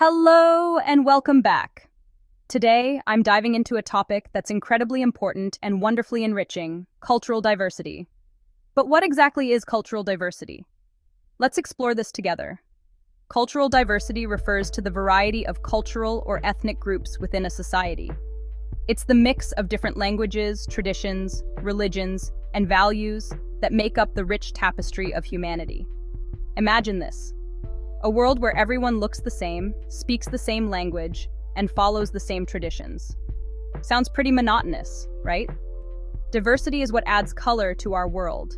Hello and welcome back. Today, I'm diving into a topic that's incredibly important and wonderfully enriching: cultural diversity. But what exactly is cultural diversity? Let's explore this together. Cultural diversity refers to the variety of cultural or ethnic groups within a society. It's the mix of different languages, traditions, religions, and values that make up the rich tapestry of humanity. Imagine this: a world where everyone looks the same, speaks the same language, and follows the same traditions. Sounds pretty monotonous, right? Diversity is what adds color to our world.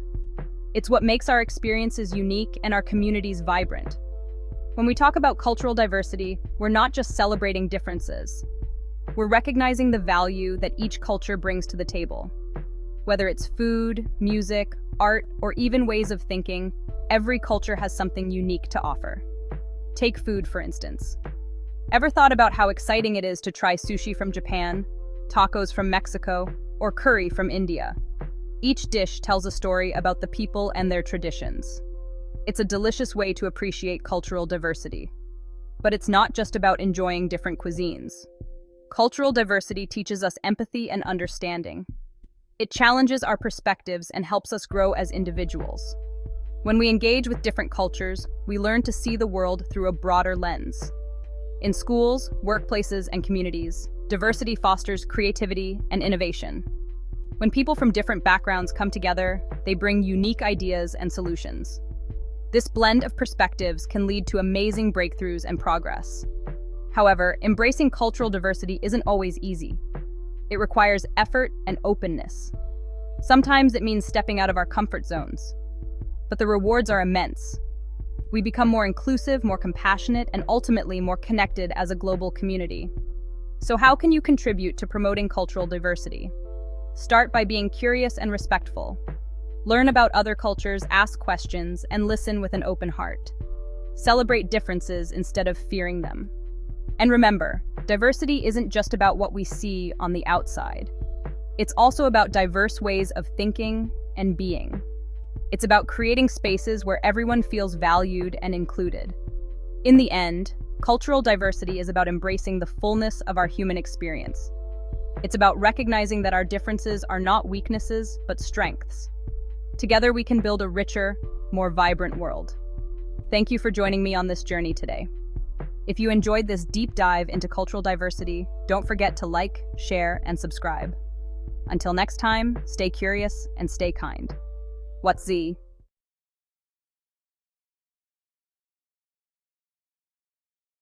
It's what makes our experiences unique and our communities vibrant. When we talk about cultural diversity, we're not just celebrating differences. We're recognizing the value that each culture brings to the table. Whether it's food, music, art, or even ways of thinking, every culture has something unique to offer. Take food, for instance. Ever thought about how exciting it is to try sushi from Japan, tacos from Mexico, or curry from India? Each dish tells a story about the people and their traditions. It's a delicious way to appreciate cultural diversity. But it's not just about enjoying different cuisines. Cultural diversity teaches us empathy and understanding. It challenges our perspectives and helps us grow as individuals. When we engage with different cultures, we learn to see the world through a broader lens. In schools, workplaces, and communities, diversity fosters creativity and innovation. When people from different backgrounds come together, they bring unique ideas and solutions. This blend of perspectives can lead to amazing breakthroughs and progress. However, embracing cultural diversity isn't always easy. It requires effort and openness. Sometimes it means stepping out of our comfort zones. But the rewards are immense. We become more inclusive, more compassionate, and ultimately more connected as a global community. So how can you contribute to promoting cultural diversity? Start by being curious and respectful. Learn about other cultures, ask questions, and listen with an open heart. Celebrate differences instead of fearing them. And remember, diversity isn't just about what we see on the outside. It's also about diverse ways of thinking and being. It's about creating spaces where everyone feels valued and included. In the end, cultural diversity is about embracing the fullness of our human experience. It's about recognizing that our differences are not weaknesses, but strengths. Together we can build a richer, more vibrant world. Thank you for joining me on this journey today. If you enjoyed this deep dive into cultural diversity, don't forget to like, share, and subscribe. Until next time, stay curious and stay kind. What's Z?